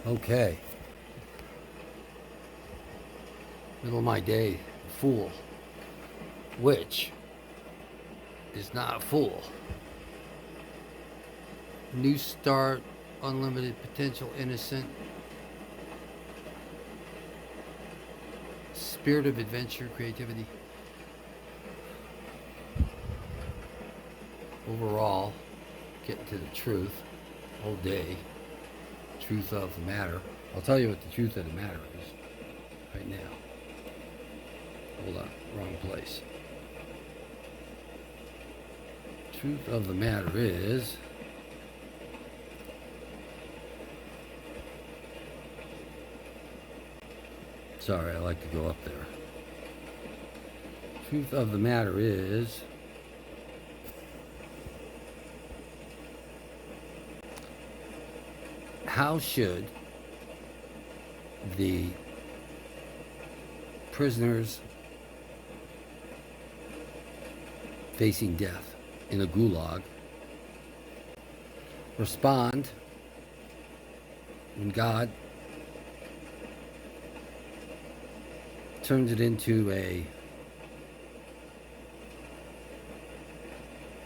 Okay. Middle of my day, fool. Which is not a fool. New start, unlimited potential, innocent. Spirit of adventure, creativity. Overall, getting to the truth all day. Truth of the matter. I'll tell you what the truth of the matter is right now. Hold on, wrong place. Truth of the matter is sorry, I like to go up there. Truth of the matter is how should the prisoners facing death in a gulag respond when God turns it into a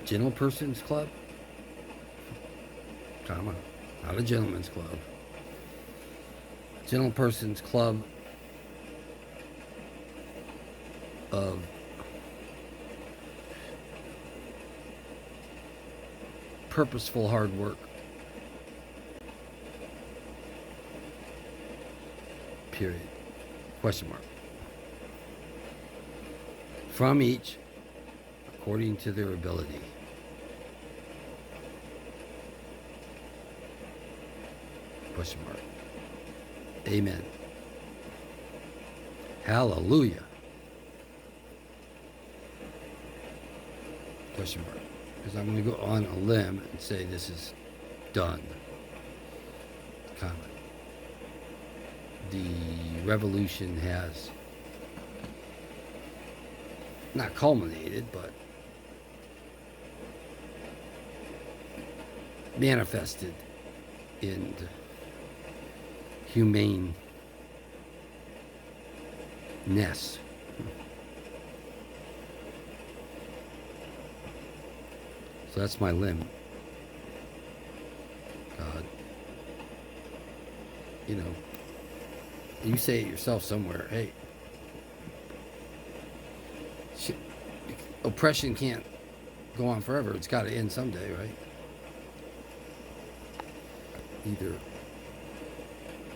gentle person's club, comma, not a gentleman's club, gentle person's club of purposeful hard work. Period. Question mark. From each, according to their ability. Question mark. Amen. Hallelujah. Question mark. Because I'm going to go on a limb and say this is done. Comment. The revolution has not culminated, but manifested in humaneness. So that's my limb. God. You know, you say it yourself somewhere, hey, oppression can't go on forever. It's got to end someday, right? Either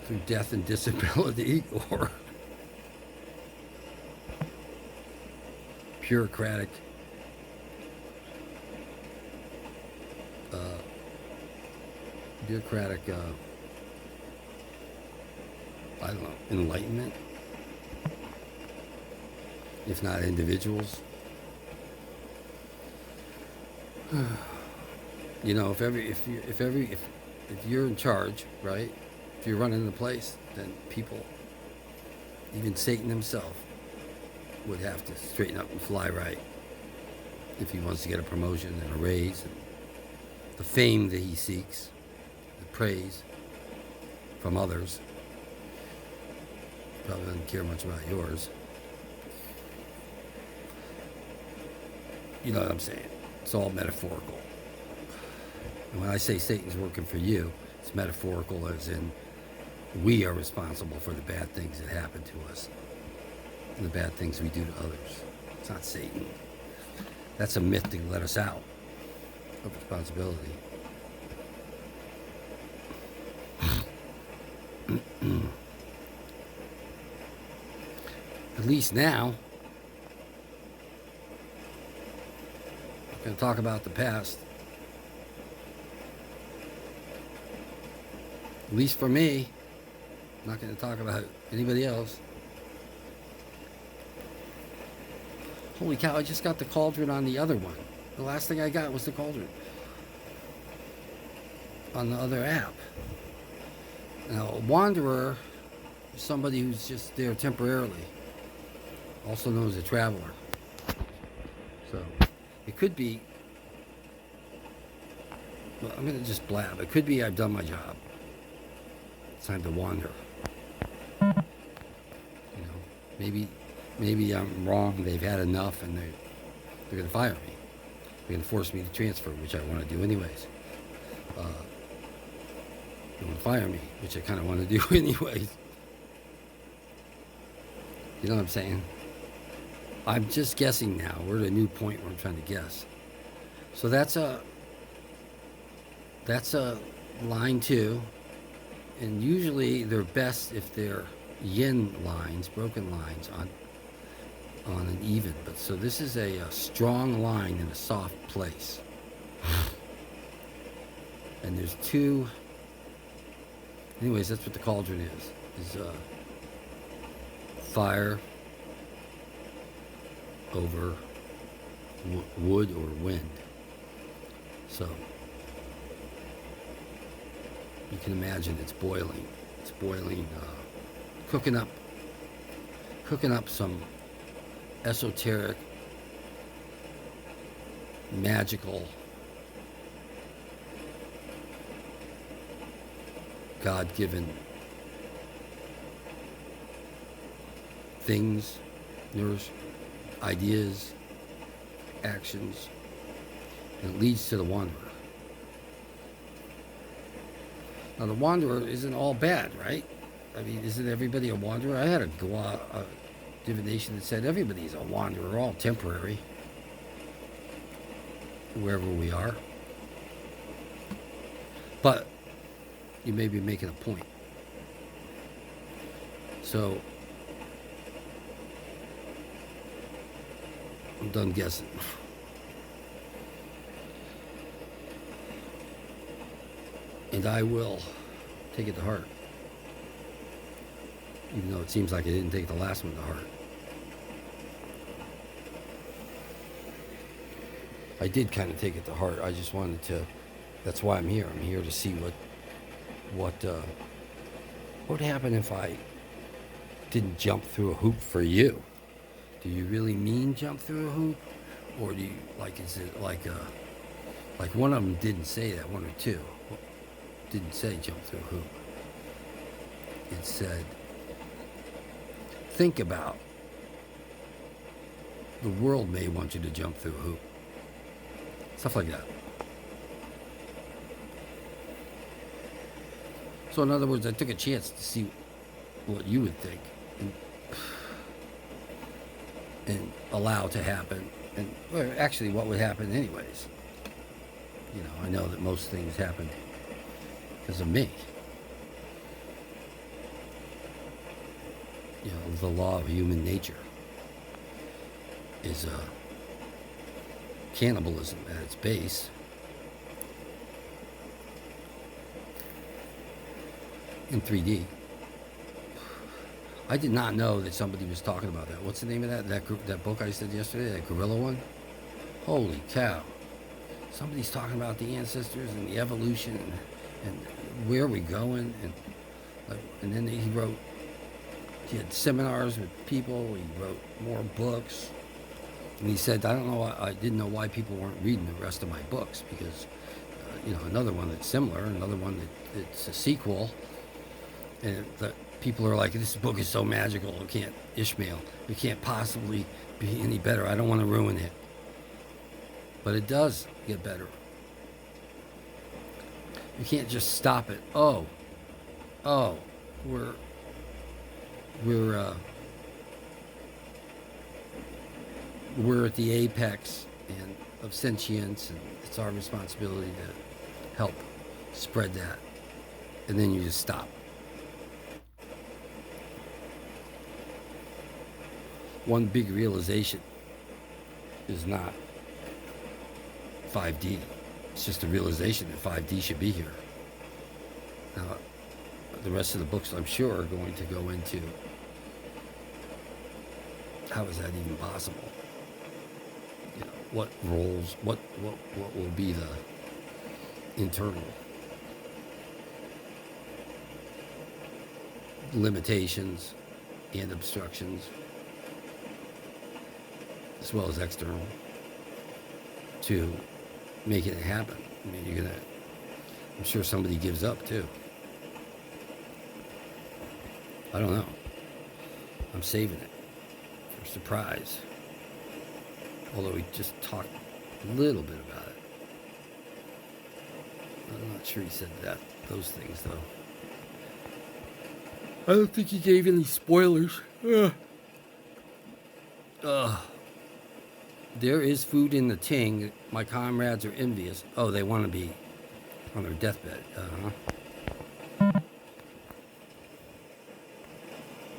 through death and disability or bureaucratic I don't know, enlightenment, if not individuals. You know, if you're in charge, right? If you're running the place, then people, even Satan himself, would have to straighten up and fly right if he wants to get a promotion and a raise and the fame that he seeks, the praise from others. Probably doesn't care much about yours. You know what I'm saying? It's all metaphorical. And when I say Satan's working for you, it's metaphorical as in we are responsible for the bad things that happen to us and the bad things we do to others. It's not Satan. That's a myth to let us out of responsibility. At least now, I'm going to talk about the past. At least for me, I'm not going to talk about anybody else. Holy cow, I just got the cauldron on the other one. The last thing I got was the cauldron on the other app. Now, a wanderer is somebody who's just there temporarily, also known as a traveler. So, it could be, well, I'm going to just blab. It could be I've done my job. It's time to wander. You know, maybe I'm wrong. They've had enough, and they're going to fire me. They're going to force me to transfer, which I want to do anyways. They want to fire me, which I kind of want to do anyways. You know what I'm saying? I'm just guessing now. We're at a new point where I'm trying to guess. So that's a line 2, and usually they're best if they're yin lines, broken lines on an even. But so this is a strong line in a soft place, and there's 2. Anyways, that's what the cauldron is fire over wood or wind. So you can imagine it's boiling. It's boiling, cooking up some esoteric, magical, God-given things, ideas, actions, and it leads to the wanderer. Now, the wanderer isn't all bad, right? I mean, isn't everybody a wanderer? I had a divination that said everybody's a wanderer, all temporary, wherever we are. But you may be making a point. So, I'm done guessing. And I will take it to heart. Even though it seems like I didn't take the last one to heart. I did kind of take it to heart. I just wanted to, that's why I'm here. I'm here to see what would happen if I didn't jump through a hoop for you. Do you really mean jump through a hoop? Or do you, is it like one of them didn't say that, one or two didn't say jump through a hoop. It said, think about, the world may want you to jump through a hoop. Stuff like that. So in other words, I took a chance to see what you would think and allow to happen, and well, actually what would happen anyways. You know, I know that most things happen because of me. You know, the law of human nature is cannibalism at its base. In 3D. I did not know that somebody was talking about that. What's the name of that book I said yesterday, that gorilla one? Holy cow. Somebody's talking about the ancestors and the evolution and where are we going, and then he had seminars with people, he wrote more books, and he said, I didn't know why people weren't reading the rest of my books, because another one that's similar, another one it's a sequel, and the people are like, this book is so magical, it can't possibly be any better, I don't want to ruin it. But it does get better. You can't just stop it. Oh, we're at the apex of sentience, and it's our responsibility to help spread that. And then you just stop. One big realization is not 5D. It's just a realization that 5D should be here. Now, the rest of the books, I'm sure, are going to go into how is that even possible? What roles, what will be the internal limitations and obstructions, as well as external, to making it happen. I mean, I'm sure somebody gives up too. I don't know. I'm saving it for a surprise. Although we just talked a little bit about it. I'm not sure he said those things though. I don't think he gave any spoilers. There is food in the ting. My comrades are envious. Oh, they want to be on their deathbed.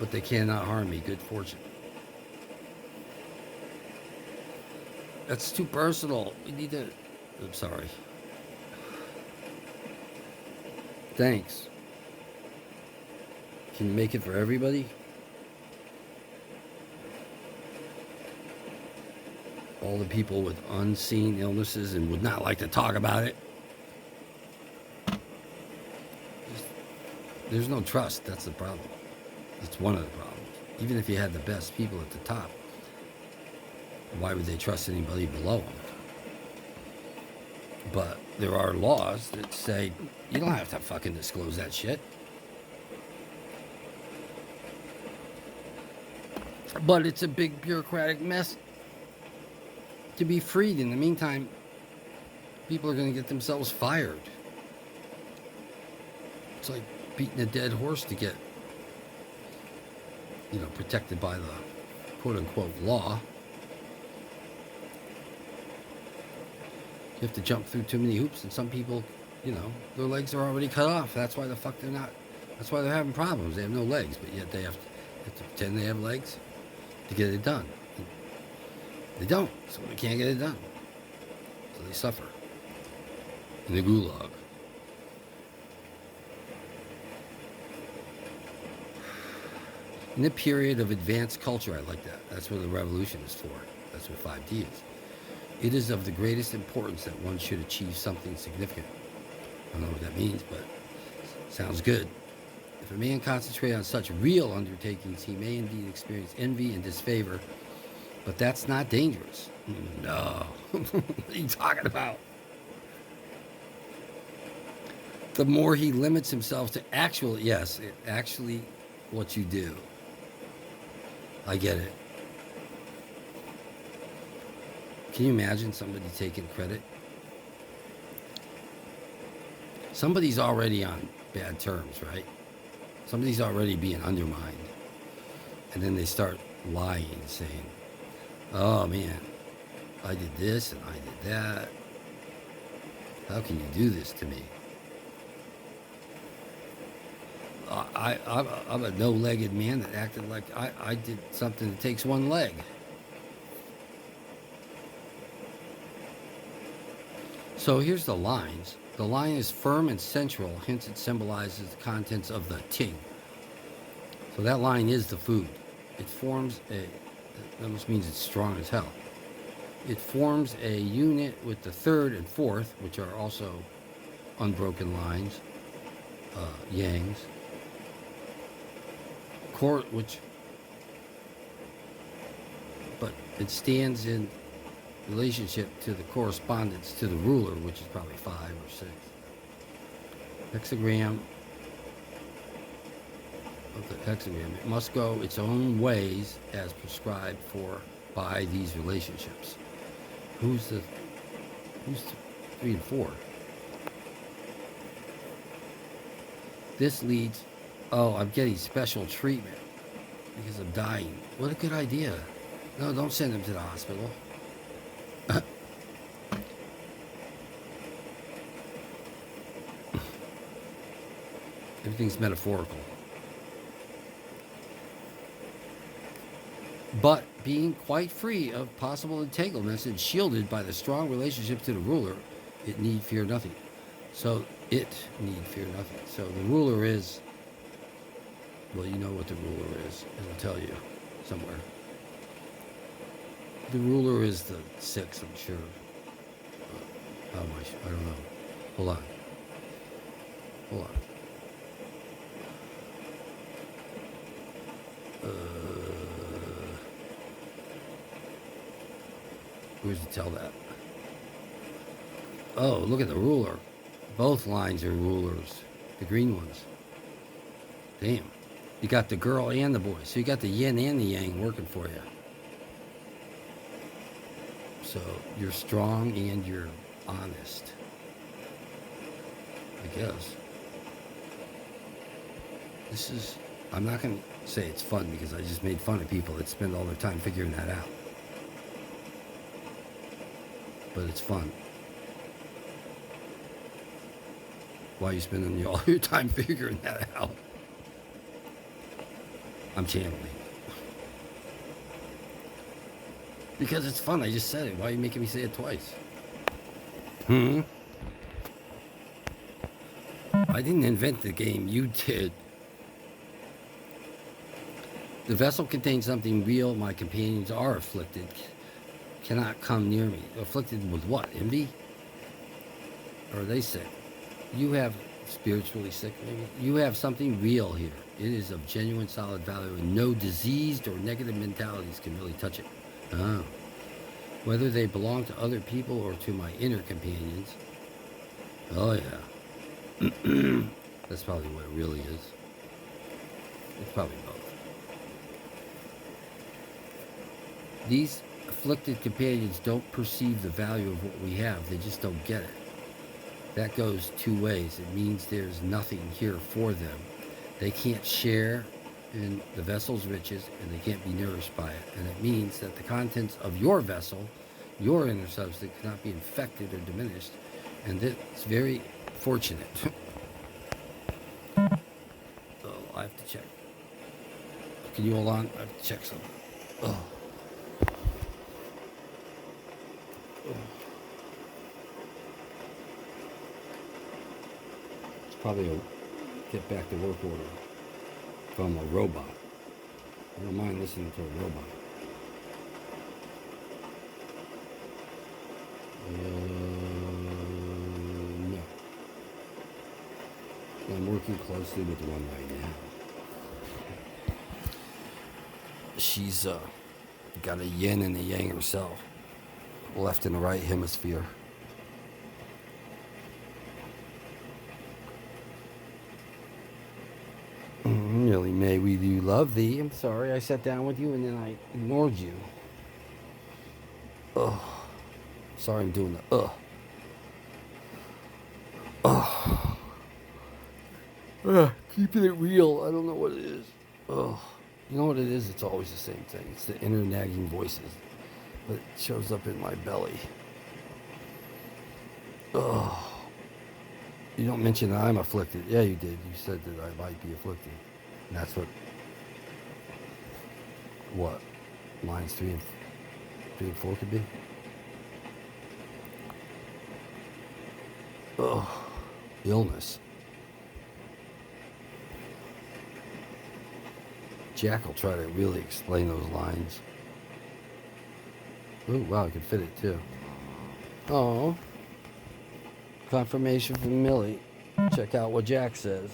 But they cannot harm me. Good fortune. That's too personal. We need to... I'm sorry. Thanks. Can you make it for everybody? All the people with unseen illnesses and would not like to talk about it. There's no trust. That's the problem. It's one of the problems. Even if you had the best people at the top, why would they trust anybody below them? But there are laws that say you don't have to fucking disclose that shit. But it's a big bureaucratic mess to be freed. In the meantime, people are going to get themselves fired. It's like beating a dead horse to get, protected by the quote-unquote law. You have to jump through too many hoops, and some people, their legs are already cut off. That's why the fuck they're not. That's why they're having problems. They have no legs, but yet they have to pretend they have legs to get it done. They don't, so they can't get it done. So they suffer in the gulag. In a period of advanced culture, I like that. That's what the revolution is for. That's what 5D is. It is of the greatest importance that one should achieve something significant. I don't know what that means, but sounds good. If a man concentrate on such real undertakings, he may indeed experience envy and disfavor, but that's not dangerous. No. What are you talking about? The more he limits himself to actually what you do. I get it. Can you imagine somebody taking credit? Somebody's already on bad terms, right? Somebody's already being undermined. And then they start lying, saying, oh man, I did this and I did that. How can you do this to me? I'm a no-legged man that acted like I did something that takes one leg. So here's the lines. The line is firm and central, hence it symbolizes the contents of the ting. So that line is the food. It forms that almost means it's strong as hell. It forms a unit with the third and fourth, which are also unbroken lines, yangs. But it stands in relationship to the correspondence to the ruler, which is probably 5 or 6. Hexagram of the hexagram. It must go its own ways as prescribed for by these relationships. Who's 3 and 4? This leads. Oh, I'm getting special treatment because I'm dying. What a good idea. No, don't send him to the hospital. Everything's metaphorical. But being quite free of possible entanglements and shielded by the strong relationship to the ruler, it need fear nothing. So it need fear nothing. So the ruler is, well, you know what the ruler is. It'll tell you somewhere. The ruler is the 6, I'm sure. How much? I don't know. Hold on. Where's it tell that? Oh, look at the ruler. Both lines are rulers. The green ones. Damn. You got the girl and the boy. So you got the yin and the yang working for you. So you're strong and you're honest, I guess. This is, I'm not going to say it's fun because I just made fun of people that spend all their time figuring that out. But it's fun. Why are you spending all your time figuring that out? I'm channeling. Because it's fun. I just said it. Why are you making me say it twice? I didn't invent the game. You did. The vessel contains something real. My companions are afflicted. Cannot come near me. Afflicted with what? Envy? Or are they sick? You have spiritually sick, maybe? You have something real here. It is of genuine, solid value, and no diseased or negative mentalities can really touch it. Oh. Whether they belong to other people or to my inner companions. Oh, yeah. That's probably what it really is. It's probably both. These afflicted companions don't perceive the value of what we have. They just don't get it. That goes two ways. It means there's nothing here for them. They can't share in the vessel's riches, and they can't be nourished by it. And it means that the contents of your vessel, your inner substance, cannot be infected or diminished. And it's very fortunate. Oh, I have to check. Can you hold on? I have to check something. Oh. It's probably a get back to work order from a robot. I don't mind listening to a robot. No. I'm working closely with one right now. She's got a yin and a yang herself, left and the right hemisphere. Really, may we do love thee. I'm sorry I sat down with you and then I ignored you. Ugh. Sorry I'm doing the ugh. Ugh. Ugh. Keeping it real. I don't know what it is. Ugh. You know what it is? It's always the same thing. It's the inner nagging voices that shows up in my belly. Ugh. You don't mention that I'm afflicted. Yeah, you did. You said that I might be afflicted. And that's what lines 3 and 4 could be. Ugh. Illness. Jack will try to really explain those lines. Oh, wow, I can fit it too. Oh. Confirmation from Millie. Check out what Jack says.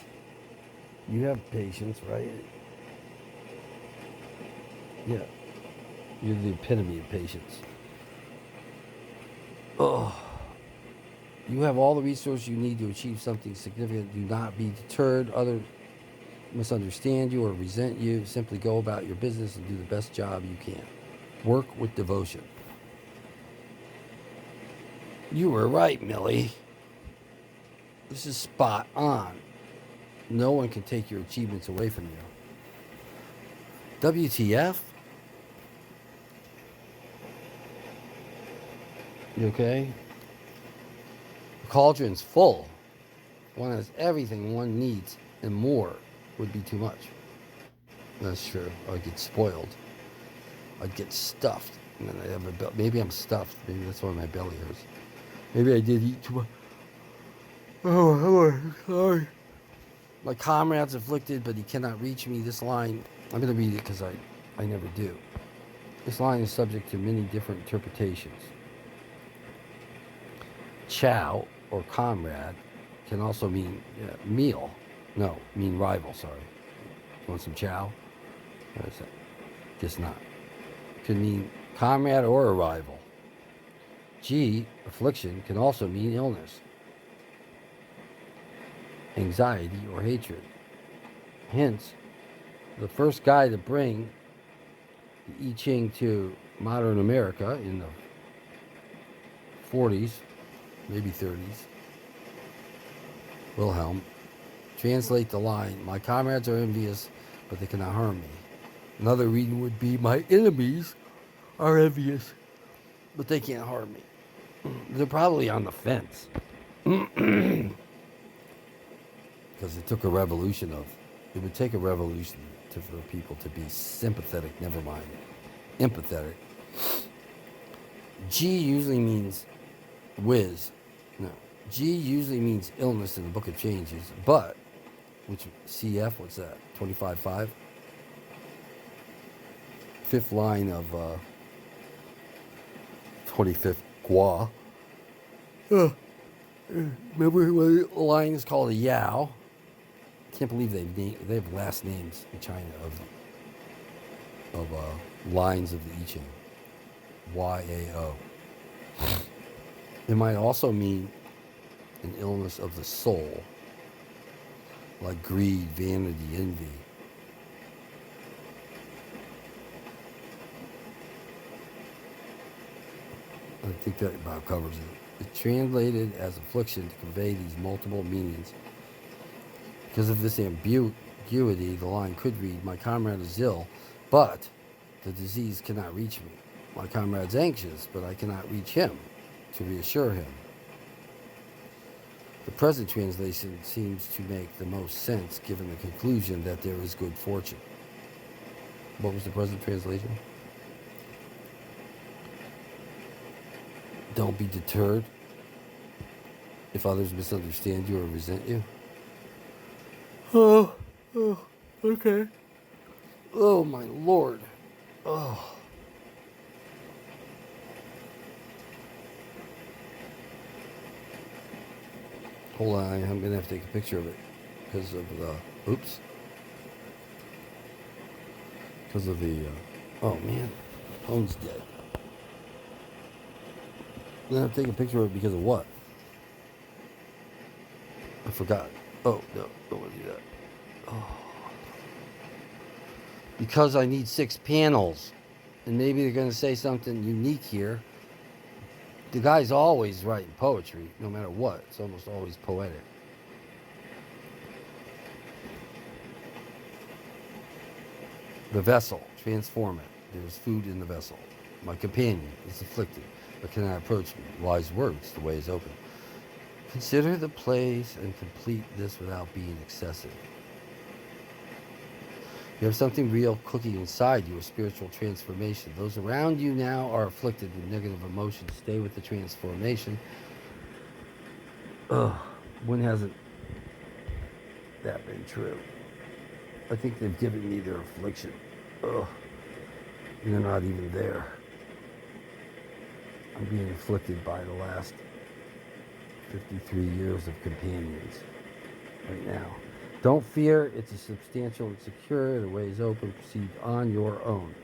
You have patience, right? Yeah. You're the epitome of patience. Oh. You have all the resources you need to achieve something significant. Do not be deterred. Others misunderstand you or resent you. Simply go about your business and do the best job you can. Work with devotion. You were right, Millie. This is spot on. No one can take your achievements away from you. WTF? You okay? The cauldron's full. One has everything one needs, and more would be too much. That's true. I'd get spoiled. I'd get stuffed. And then I'd have a belly. Maybe I'm stuffed. Maybe that's why my belly hurts. Maybe I did eat too much. Oh, sorry. My comrade's afflicted, but he cannot reach me. This line, I'm going to read it because I never do. This line is subject to many different interpretations. Chow, or comrade, can also mean meal. No, mean rival, sorry. You want some chow? What is that? Guess not. Could mean comrade or a rival. G, affliction, can also mean illness, anxiety, or hatred. Hence, the first guy to bring the I Ching to modern America in the 40s, maybe 30s, Wilhelm, translate the line, "My comrades are envious, but they cannot harm me." Another reading would be, "My enemies are envious, but they can't harm me." They're probably on the fence. Because it took a revolution it would take a revolution for people to be sympathetic, never mind empathetic. G usually means whiz. No. G usually means illness in the Book of Changes, but, which CF, what's that? 25.5? Fifth line of 25th Gua. Remember what the line is called a Yao? Can't believe they have last names in China of lines of the I Ching. YAO. It might also mean an illness of the soul, like greed, vanity, envy. I think that about covers it. It's translated as affliction to convey these multiple meanings. Because of this ambiguity, the line could read, "My comrade is ill, but the disease cannot reach me. My comrade's anxious, but I cannot reach him to reassure him." The present translation seems to make the most sense given the conclusion that there is good fortune. What was the present translation? Don't be deterred if others misunderstand you or resent you. Oh, okay. Oh, my Lord. Oh. Hold on, I'm going to have to take a picture of it because of the, oops. Because of the, oh man, phone's dead. I'm going to have to take a picture of it because of what? I forgot. Oh, no, don't want to do that. Oh. Because I need 6 panels. And maybe they're going to say something unique here. The guy's always writing poetry, no matter what. It's almost always poetic. The vessel, transform it. There's food in the vessel. My companion is afflicted, but cannot approach me. Wise words, the way is open. Consider the place and complete this without being excessive. You have something real cooking inside you, a spiritual transformation. Those around you now are afflicted with negative emotions. Stay with the transformation. When hasn't that been true? I think they've given me their affliction. And they're not even there. I'm being afflicted by the last 53 years of companions right now. Don't fear, it's a substantial and secure. The way is open. Proceed on your own.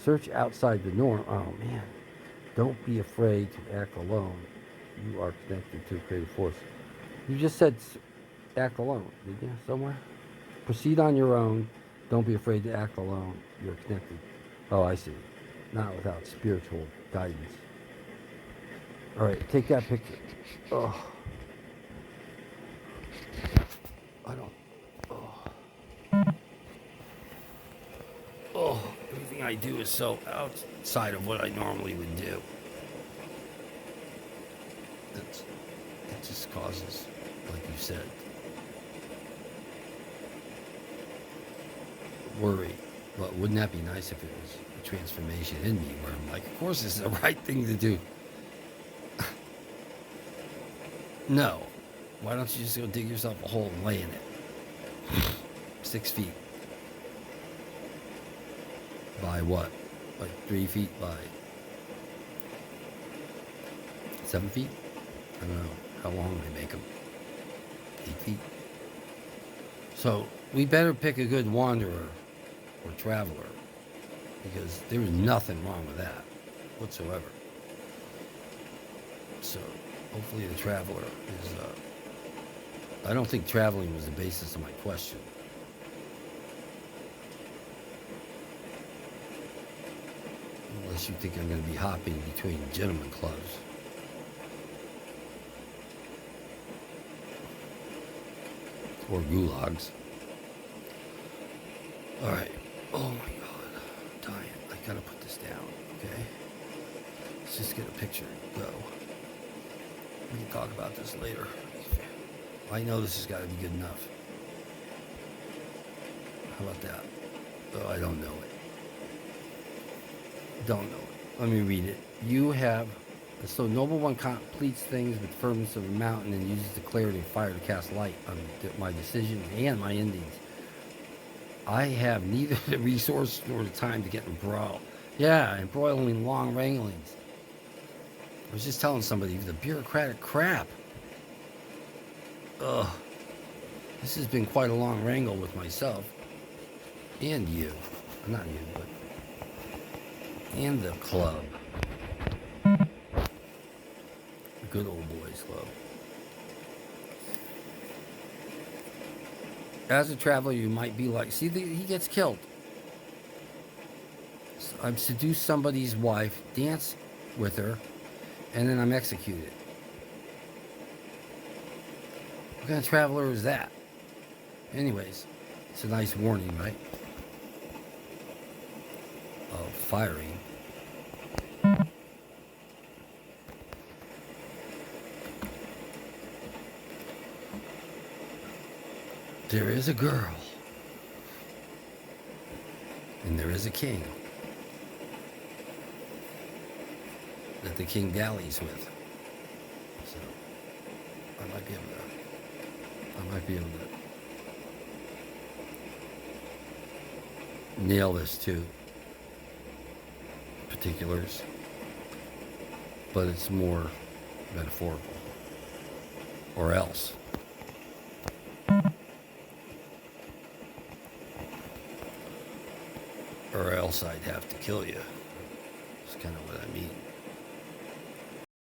Search outside the norm. Oh man. Don't be afraid to act alone. You are connected to a creative force. You just said act alone, did you? Somewhere? Proceed on your own. Don't be afraid to act alone. You're connected. Oh, I see. Not without spiritual guidance. All right, take that picture. Oh. I don't. Everything I do is so outside of what I normally would do. It just causes, like you said, worry. But wouldn't that be nice if it was a transformation in me where I'm like, of course this is the right thing to do. No. Why don't you just go dig yourself a hole and lay in it? 6 feet. By what? Like 3 feet by 7 feet? I don't know how long they make them. 8 feet? So we better pick a good wanderer or traveler, because there is nothing wrong with that whatsoever. So hopefully the traveler is, I don't think traveling was the basis of my question. Unless you think I'm going to be hopping between gentlemen clubs. Or gulags. Alright. Oh my god. I'm dying. I gotta put this down, okay? Let's just get a picture. Go. We can talk about this later. I know this has got to be good enough. How about that? Oh, I don't know it. Don't know it. Let me read it. You have... So noble one completes things with the firmness of a mountain and uses the clarity of fire to cast light on my decisions and my endings. I have neither the resources nor the time to get embroiled. Yeah, embroiling long wranglings. I was just telling somebody the bureaucratic crap. Ugh. This has been quite a long wrangle with myself. And you. Not you, but... And the club. Good old boys club. As a traveler, you might be like, see, he gets killed. So I've seduced somebody's wife, dance with her, and then I'm executed. What kind of traveler is that? Anyways, it's a nice warning, right? Of firing. There is a girl, and there is a king that the king dallies with. So I might be able to nail this too. Particulars, but it's more metaphorical, or else. Or else I'd have to kill you. That's kind of what I mean.